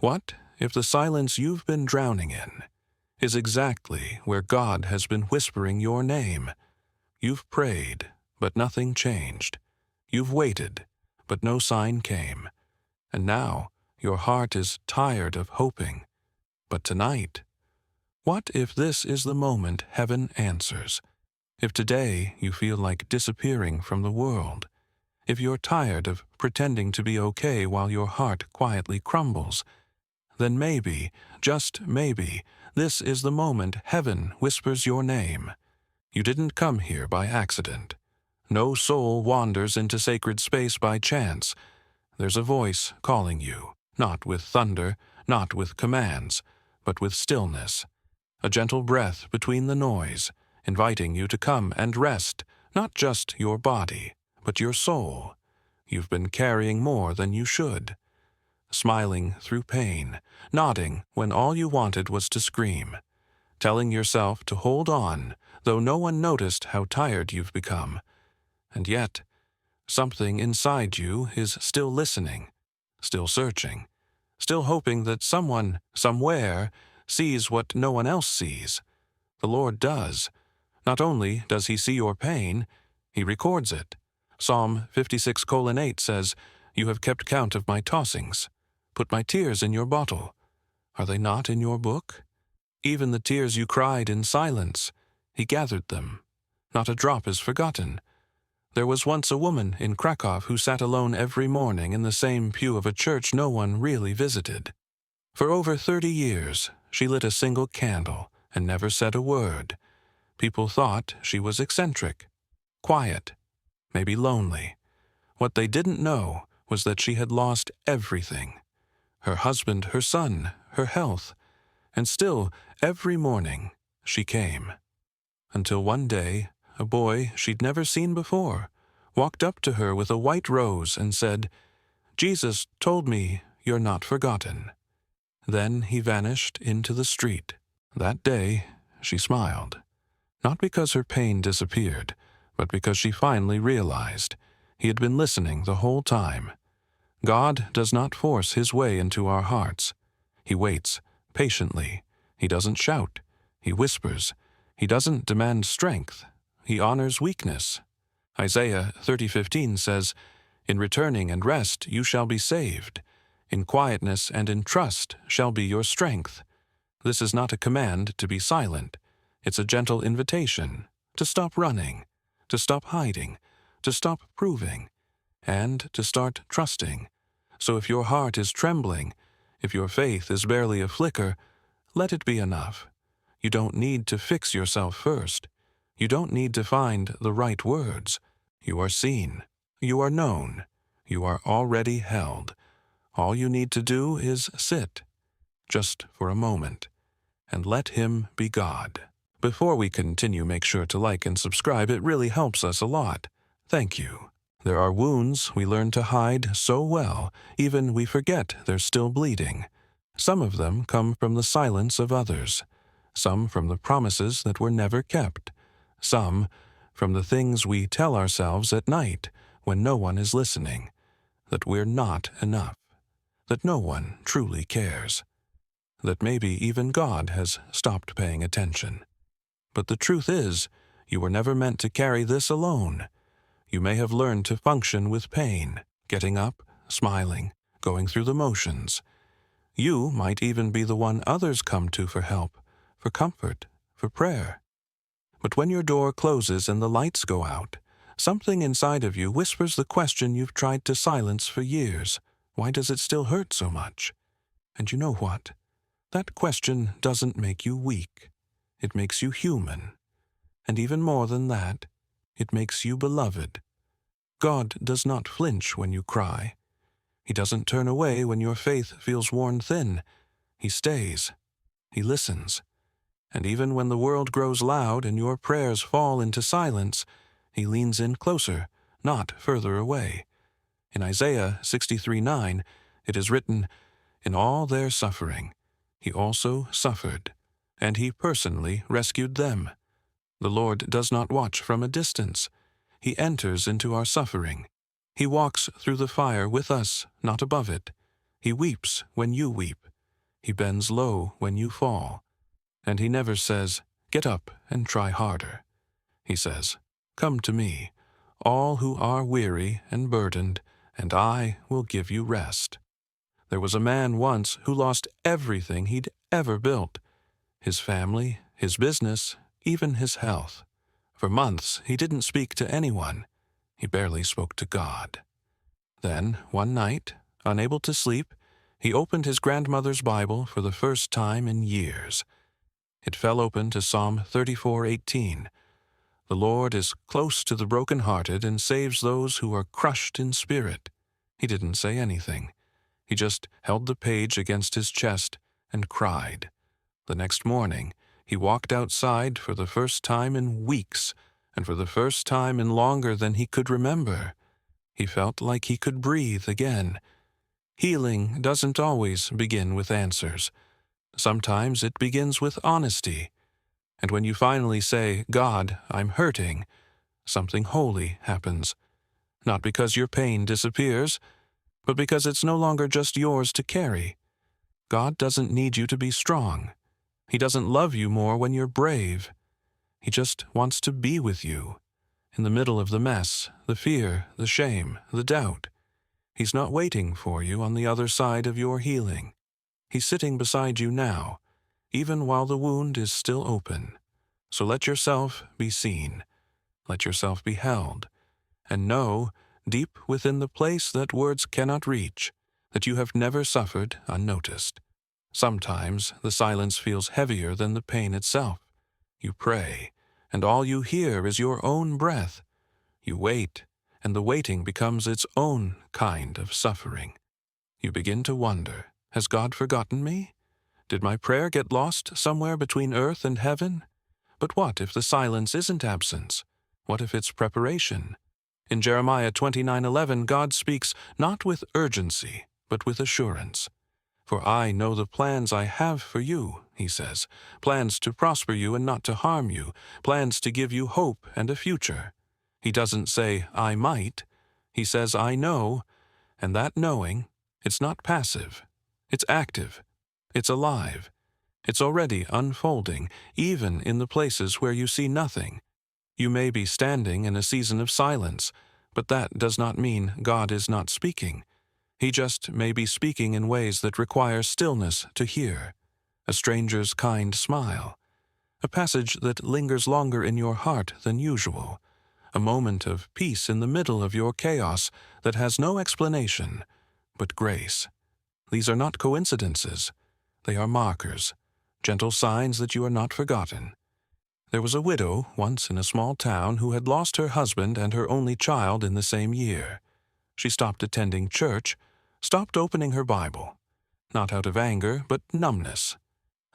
What if the silence you've been drowning in is exactly where God has been whispering your name? You've prayed, but nothing changed. You've waited, but no sign came. And now your heart is tired of hoping. But tonight, what if this is the moment heaven answers? If today you feel like disappearing from the world, if you're tired of pretending to be okay while your heart quietly crumbles, then maybe, just maybe, this is the moment heaven whispers your name. You didn't come here by accident. No soul wanders into sacred space by chance. There's a voice calling you, not with thunder, not with commands, but with stillness. A gentle breath between the noise, inviting you to come and rest, not just your body, but your soul. You've been carrying more than you should. Smiling through pain, nodding when all you wanted was to scream, telling yourself to hold on, though no one noticed how tired you've become. And yet, something inside you is still listening, still searching, still hoping that someone, somewhere, sees what no one else sees. The Lord does. Not only does He see your pain, He records it. Psalm 56:8 says, "You have kept count of my tossings. Put my tears in your bottle. Are they not in your book? Even the tears you cried in silence, He gathered them. Not a drop is forgotten." There was once a woman in Krakow who sat alone every morning in the same pew of a church no one really visited. For over 30 years, she lit a single candle and never said a word. People thought she was eccentric, quiet, maybe lonely. What they didn't know was that she had lost everything. Her husband, her son, her health. And still, every morning, she came. Until one day, a boy she'd never seen before walked up to her with a white rose and said, "Jesus told me you're not forgotten." Then he vanished into the street. That day, she smiled. Not because her pain disappeared, but because she finally realized He had been listening the whole time. God does not force His way into our hearts. He waits patiently. He doesn't shout. He whispers. He doesn't demand strength. He honors weakness. Isaiah 30:15 says, "In returning and rest you shall be saved. In quietness and in trust shall be your strength." This is not a command to be silent. It's a gentle invitation to stop running, to stop hiding, to stop proving, and to start trusting. So if your heart is trembling, if your faith is barely a flicker, let it be enough. You don't need to fix yourself first. You don't need to find the right words. You are seen. You are known. You are already held. All you need to do is sit, just for a moment, and let Him be God. Before we continue, make sure to like and subscribe. It really helps us a lot. Thank you. There are wounds we learn to hide so well, even we forget they're still bleeding. Some of them come from the silence of others. Some from the promises that were never kept. Some from the things we tell ourselves at night when no one is listening. That we're not enough. That no one truly cares. That maybe even God has stopped paying attention. But the truth is, you were never meant to carry this alone. You may have learned to function with pain, getting up, smiling, going through the motions. You might even be the one others come to for help, for comfort, for prayer. But when your door closes and the lights go out, something inside of you whispers the question you've tried to silence for years. Why does it still hurt so much? And you know what? That question doesn't make you weak. It makes you human. And even more than that, it makes you beloved. God does not flinch when you cry. He doesn't turn away when your faith feels worn thin. He stays. He listens. And even when the world grows loud and your prayers fall into silence, He leans in closer, not further away. In Isaiah 63:9, it is written, "In all their suffering, He also suffered, and He personally rescued them." The Lord does not watch from a distance. He enters into our suffering. He walks through the fire with us, not above it. He weeps when you weep. He bends low when you fall. And he never says, "Get up and try harder." He says, "Come to me, all who are weary and burdened, and I will give you rest." There was a man once who lost everything he'd ever built: his family, his business, even his health. For months he didn't speak to anyone. He barely spoke to God. Then, one night, unable to sleep, he opened his grandmother's Bible for the first time in years. It fell open to Psalm 34:18. "The Lord is close to the brokenhearted and saves those who are crushed in spirit." He didn't say anything. He just held the page against his chest and cried. The next morning, he walked outside for the first time in weeks, and for the first time in longer than he could remember. He felt like he could breathe again. Healing doesn't always begin with answers. Sometimes it begins with honesty. And when you finally say, "God, I'm hurting," something holy happens. Not because your pain disappears, but because it's no longer just yours to carry. God doesn't need you to be strong. He doesn't love you more when you're brave. He just wants to be with you, in the middle of the mess, the fear, the shame, the doubt. He's not waiting for you on the other side of your healing. He's sitting beside you now, even while the wound is still open. So let yourself be seen. Let yourself be held. And know, deep within the place that words cannot reach, that you have never suffered unnoticed. Sometimes the silence feels heavier than the pain itself. You pray, and all you hear is your own breath. You wait, and the waiting becomes its own kind of suffering. You begin to wonder, has God forgotten me? Did my prayer get lost somewhere between earth and heaven? But what if the silence isn't absence? What if it's preparation? In Jeremiah 29:11, God speaks not with urgency, but with assurance. "For I know the plans I have for you," he says, "plans to prosper you and not to harm you, plans to give you hope and a future." He doesn't say, "I might." He says, "I know," and that knowing, it's not passive. It's active. It's alive. It's already unfolding, even in the places where you see nothing. You may be standing in a season of silence, but that does not mean God is not speaking. He just may be speaking in ways that require stillness to hear. A stranger's kind smile. A passage that lingers longer in your heart than usual. A moment of peace in the middle of your chaos that has no explanation, but grace. These are not coincidences. They are markers, gentle signs that you are not forgotten. There was a widow once in a small town who had lost her husband and her only child in the same year. She stopped attending church, stopped opening her Bible, not out of anger, but numbness.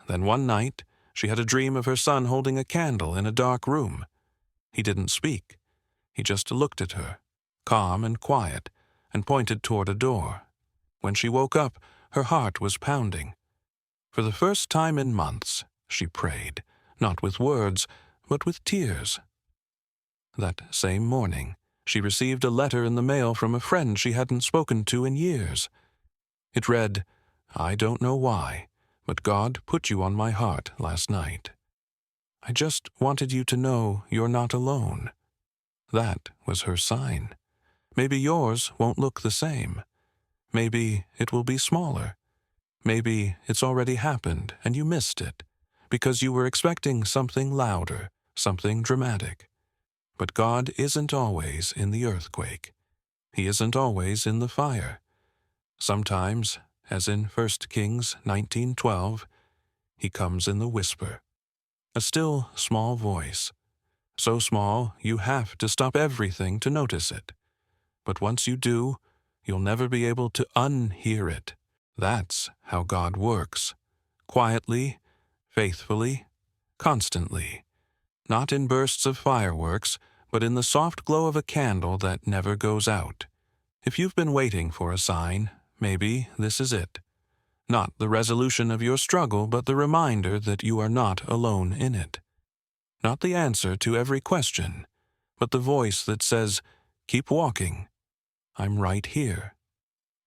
Then one night, she had a dream of her son holding a candle in a dark room. He didn't speak. He just looked at her, calm and quiet, and pointed toward a door. When she woke up, her heart was pounding. For the first time in months, she prayed, not with words, but with tears. That same morning, she received a letter in the mail from a friend she hadn't spoken to in years. It read, "I don't know why, but God put you on my heart last night. I just wanted you to know you're not alone." That was her sign. Maybe yours won't look the same. Maybe it will be smaller. Maybe it's already happened and you missed it, because you were expecting something louder, something dramatic. But God isn't always in the earthquake. He isn't always in the fire. Sometimes, as in 1 Kings 19:12, he comes in the whisper. A still, small voice. So small, you have to stop everything to notice it. But once you do, you'll never be able to unhear it. That's how God works. Quietly, faithfully, constantly. Not in bursts of fireworks, but in the soft glow of a candle that never goes out. If you've been waiting for a sign, maybe this is it. Not the resolution of your struggle, but the reminder that you are not alone in it. Not the answer to every question, but the voice that says, "Keep walking. I'm right here."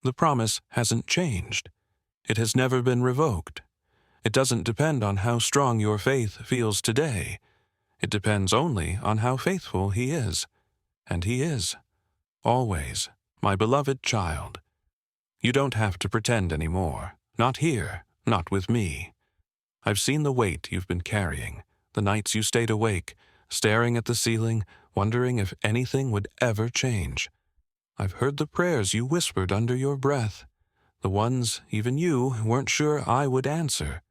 The promise hasn't changed. It has never been revoked. It doesn't depend on how strong your faith feels today. It depends only on how faithful He is. And He is, always, my beloved child. You don't have to pretend anymore. Not here, not with me. I've seen the weight you've been carrying, the nights you stayed awake, staring at the ceiling, wondering if anything would ever change. I've heard the prayers you whispered under your breath, the ones even you weren't sure I would answer.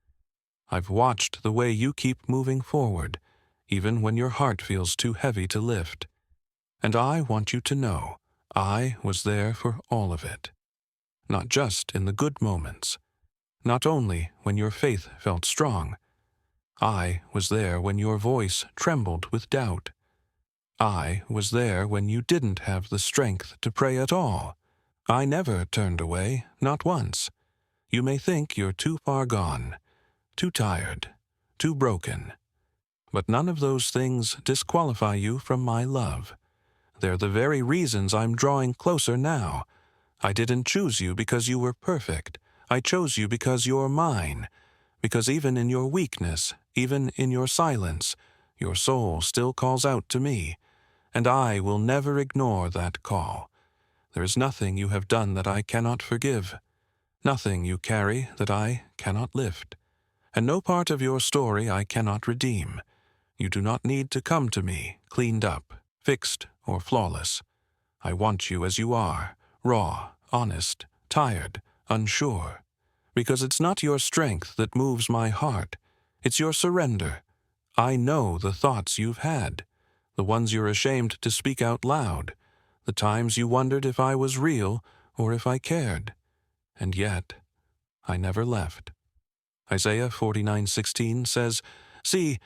I've watched the way you keep moving forward, even when your heart feels too heavy to lift. And I want you to know I was there for all of it. Not just in the good moments, not only when your faith felt strong. I was there when your voice trembled with doubt. I was there when you didn't have the strength to pray at all. I never turned away, not once. You may think you're too far gone, too tired, too broken. But none of those things disqualify you from my love. They're the very reasons I'm drawing closer now. I didn't choose you because you were perfect. I chose you because you're mine. Because even in your weakness, even in your silence, your soul still calls out to me. And I will never ignore that call. There is nothing you have done that I cannot forgive. Nothing you carry that I cannot lift. And no part of your story I cannot redeem. You do not need to come to me, cleaned up, fixed, or flawless. I want you as you are, raw, honest, tired, unsure. Because it's not your strength that moves my heart. It's your surrender. I know the thoughts you've had, the ones you're ashamed to speak out loud, the times you wondered if I was real or if I cared. And yet, I never left. Isaiah 49:16 says, "See,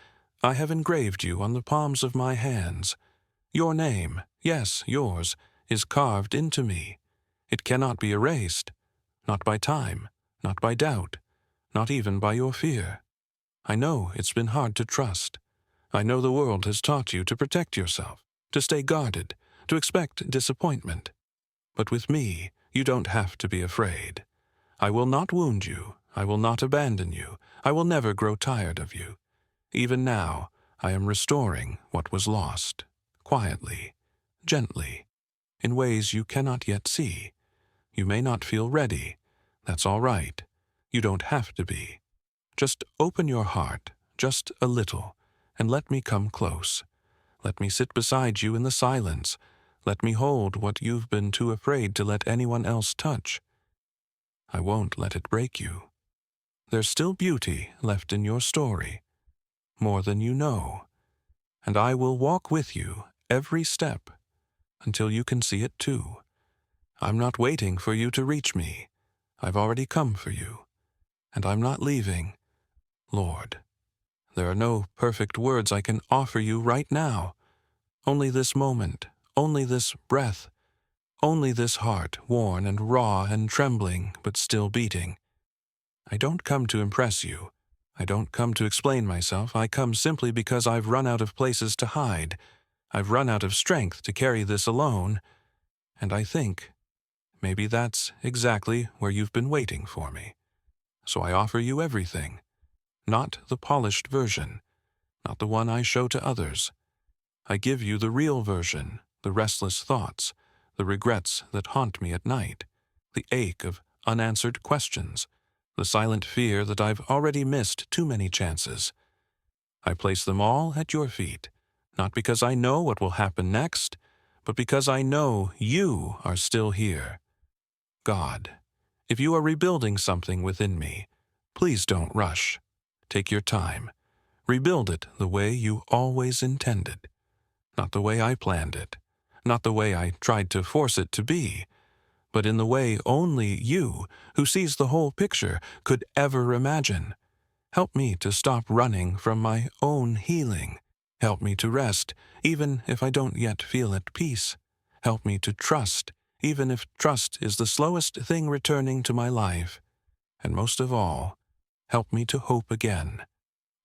I have engraved you on the palms of my hands. Your name, yes, yours, is carved into me. It cannot be erased, not by time, not by doubt, not even by your fear. I know it's been hard to trust. I know the world has taught you to protect yourself, to stay guarded, to expect disappointment. But with me, you don't have to be afraid. I will not wound you. I will not abandon you. I will never grow tired of you. Even now, I am restoring what was lost, quietly, gently, in ways you cannot yet see. You may not feel ready. That's all right. You don't have to be. Just open your heart, just a little, and let me come close. Let me sit beside you in the silence. Let me hold what you've been too afraid to let anyone else touch. I won't let it break you. There's still beauty left in your story, more than you know, and I will walk with you every step until you can see it too. I'm not waiting for you to reach me. I've already come for you, and I'm not leaving. Lord, there are no perfect words I can offer you right now. Only this moment, only this breath, only this heart worn and raw and trembling but still beating. I don't come to impress you. I don't come to explain myself. I come simply because I've run out of places to hide. I've run out of strength to carry this alone. And I think maybe that's exactly where you've been waiting for me. So I offer you everything. Not the polished version, not the one I show to others. I give you the real version, the restless thoughts, the regrets that haunt me at night, the ache of unanswered questions, the silent fear that I've already missed too many chances. I place them all at your feet, not because I know what will happen next, but because I know you are still here. God, if you are rebuilding something within me, please don't rush. Take your time. Rebuild it the way you always intended. Not the way I planned it, not the way I tried to force it to be, but in the way only you, who sees the whole picture, could ever imagine. Help me to stop running from my own healing. Help me to rest, even if I don't yet feel at peace. Help me to trust, even if trust is the slowest thing returning to my life. And most of all, help me to hope again.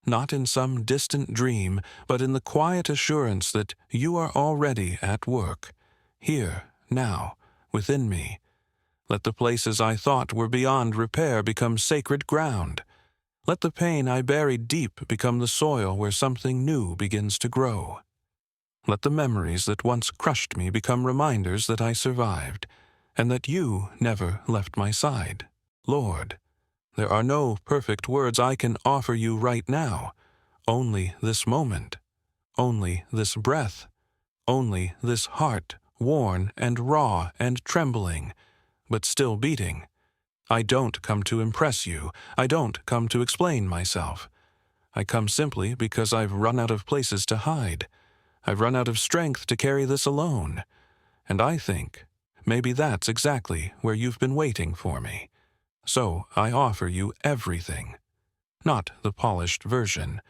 Not in some distant dream, but in the quiet assurance that you are already at work, here, now, within me. Let the places I thought were beyond repair become sacred ground. Let the pain I buried deep become the soil where something new begins to grow. Let the memories that once crushed me become reminders that I survived, and that you never left my side. Lord, there are no perfect words I can offer you right now. Only this moment. Only this breath. Only this heart, worn and raw and trembling, but still beating. I don't come to impress you. I don't come to explain myself. I come simply because I've run out of places to hide. I've run out of strength to carry this alone. And I think maybe that's exactly where you've been waiting for me. So I offer you everything. Not the polished version,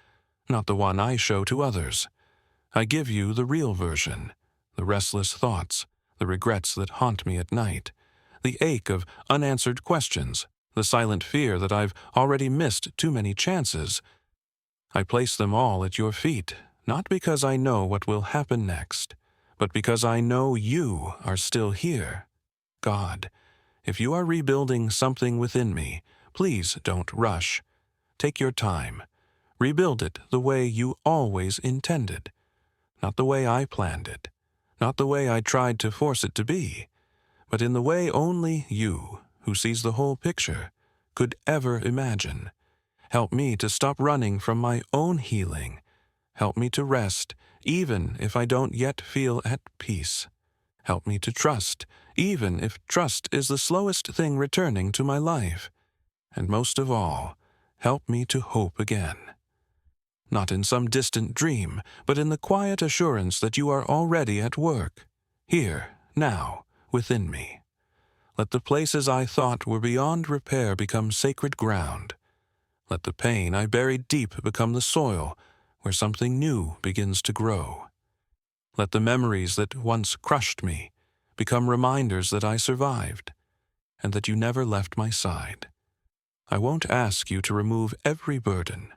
not the one I show to others. I give you the real version, the restless thoughts, the regrets that haunt me at night, the ache of unanswered questions, the silent fear that I've already missed too many chances. I place them all at your feet, not because I know what will happen next, but because I know you are still here. God, if you are rebuilding something within me, please don't rush. Take your time. Rebuild it the way you always intended. Not the way I planned it, not the way I tried to force it to be, but in the way only you, who sees the whole picture, could ever imagine. Help me to stop running from my own healing. Help me to rest, even if I don't yet feel at peace. Help me to trust, even if trust is the slowest thing returning to my life. And most of all, help me to hope again. Not in some distant dream, but in the quiet assurance that you are already at work, here, now, within me. Let the places I thought were beyond repair become sacred ground. Let the pain I buried deep become the soil where something new begins to grow. Let the memories that once crushed me become reminders that I survived, and that you never left my side. I won't ask you to remove every burden.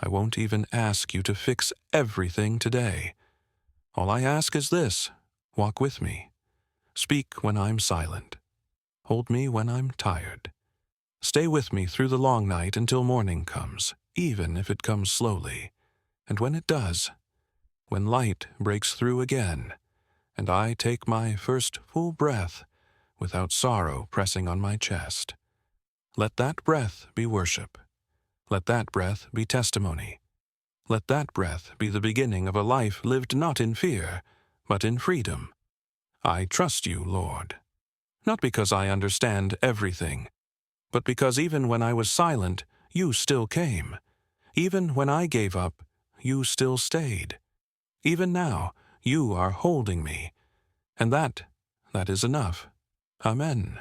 I won't even ask you to fix everything today. All I ask is this: walk with me. Speak when I'm silent. Hold me when I'm tired. Stay with me through the long night until morning comes, even if it comes slowly. And when it does, when light breaks through again, and I take my first full breath without sorrow pressing on my chest, let that breath be worship. Let that breath be testimony. Let that breath be the beginning of a life lived not in fear, but in freedom. I trust you, Lord, not because I understand everything, but because even when I was silent, you still came. Even when I gave up, you still stayed. Even now, you are holding me, and that is enough. Amen.